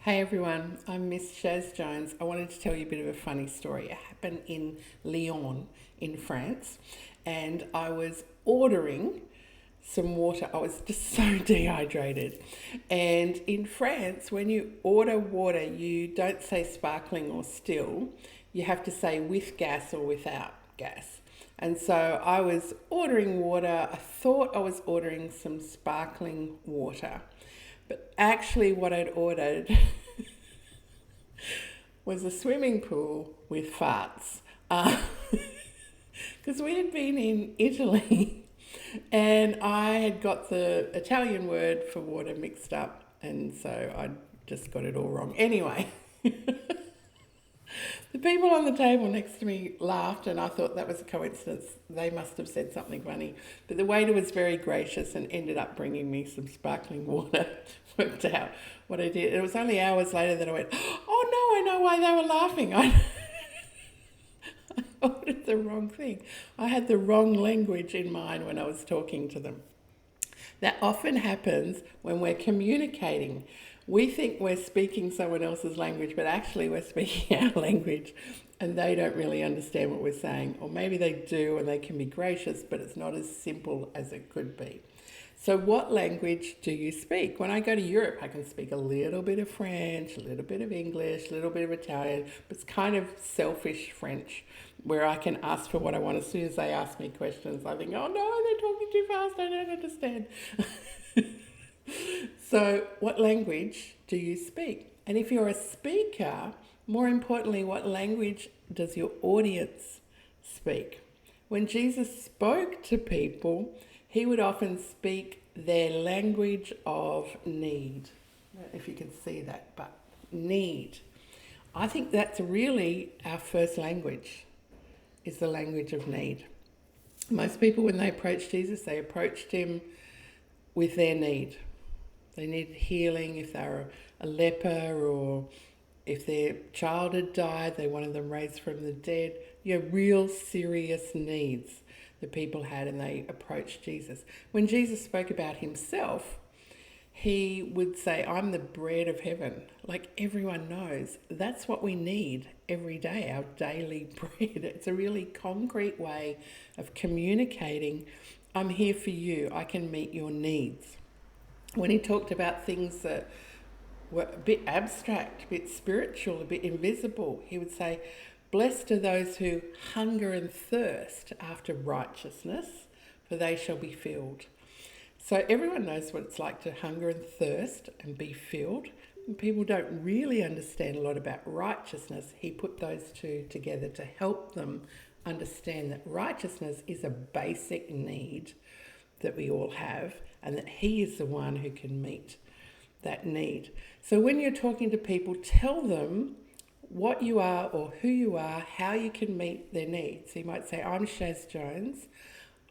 Hey everyone, I'm Miss Shaz Jones. I wanted to tell you a bit of a funny story. It happened in Lyon in France, and I was ordering some water. I was just so dehydrated. And in France, when you order water, you don't say sparkling or still, you have to say with gas or without gas. And so I was ordering water. I thought I was ordering some sparkling water. But actually, what I'd ordered was a swimming pool with farts. Because we had been in Italy and I had got the Italian word for water mixed up, and so I just got it all wrong. Anyway, the people on the table next to me laughed, and I thought that was a coincidence. They must have said something funny. But the waiter was very gracious and ended up bringing me some sparkling water. Worked out what I did. It was only hours later that I went, oh no, I know why they were laughing. I ordered the wrong thing. I had the wrong language in mind when I was talking to them. That often happens when we're communicating. We think we're speaking someone else's language, but actually we're speaking our language, and they don't really understand what we're saying. Or maybe they do and they can be gracious, but it's not as simple as it could be. So what language do you speak? When I go to Europe, I can speak a little bit of French, a little bit of English, a little bit of Italian, but it's kind of selfish French where I can ask for what I want. As soon as they ask me questions, I think, oh no, they're talking too fast, I don't understand. So what language do you speak? And if you're a speaker, more importantly, what language does your audience speak? When Jesus spoke to people, he would often speak their language of need. I don't know if you can see that, but need. I think that's really our first language, is the language of need. Most people, when they approached Jesus, they approached him with their need. They needed healing. If they were a leper, or if their child had died, they wanted them raised from the dead. Real serious needs that people had, and they approached Jesus. When Jesus spoke about himself, he would say, I'm the bread of heaven. Like everyone knows, that's what we need every day, our daily bread. It's a really concrete way of communicating, I'm here for you, I can meet your needs. When he talked about things that were a bit abstract, a bit spiritual, a bit invisible, he would say, blessed are those who hunger and thirst after righteousness, for they shall be filled. So everyone knows what it's like to hunger and thirst and be filled. And people don't really understand a lot about righteousness. He put those two together to help them understand that righteousness is a basic need that we all have, and that he is the one who can meet that need. So when you're talking to people, tell them what you are or who you are, how you can meet their needs. So you might say, I'm Shaz Jones.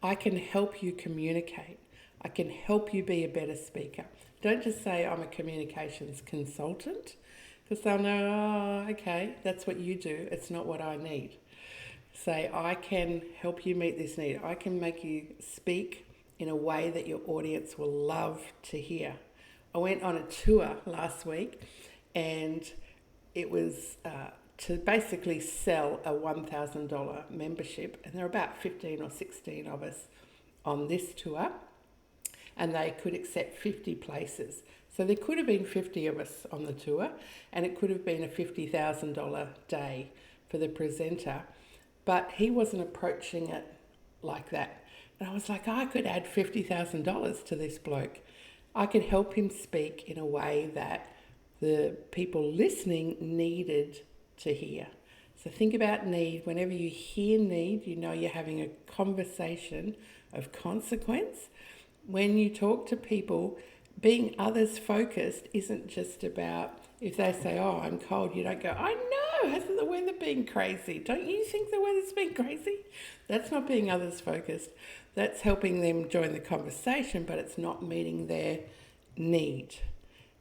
I can help you communicate. I can help you be a better speaker. Don't just say I'm a communications consultant, because they'll know, oh, okay, that's what you do. It's not what I need. Say, I can help you meet this need. I can make you speak in a way that your audience will love to hear. I went on a tour last week, and it was to basically sell a $1,000 membership, and there were about 15 or 16 of us on this tour, and they could accept 50 places. So there could have been 50 of us on the tour, and it could have been a $50,000 day for the presenter, but he wasn't approaching it like that. And I was like, I could add $50,000 to this bloke. I could help him speak in a way that the people listening needed to hear. So think about need. Whenever you hear need, you know you're having a conversation of consequence. When you talk to people, being others focused isn't just about, if they say, oh, I'm cold, you don't go, I know, hasn't the weather been crazy? Don't you think the weather's been crazy? That's not being others focused. That's helping them join the conversation, but it's not meeting their need.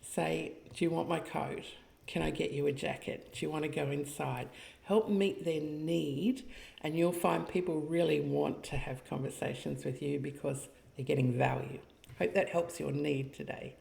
Say, do you want my coat? Can I get you a jacket? Do you want to go inside? Help meet their need, and you'll find people really want to have conversations with you because they're getting value. Hope that helps your need today.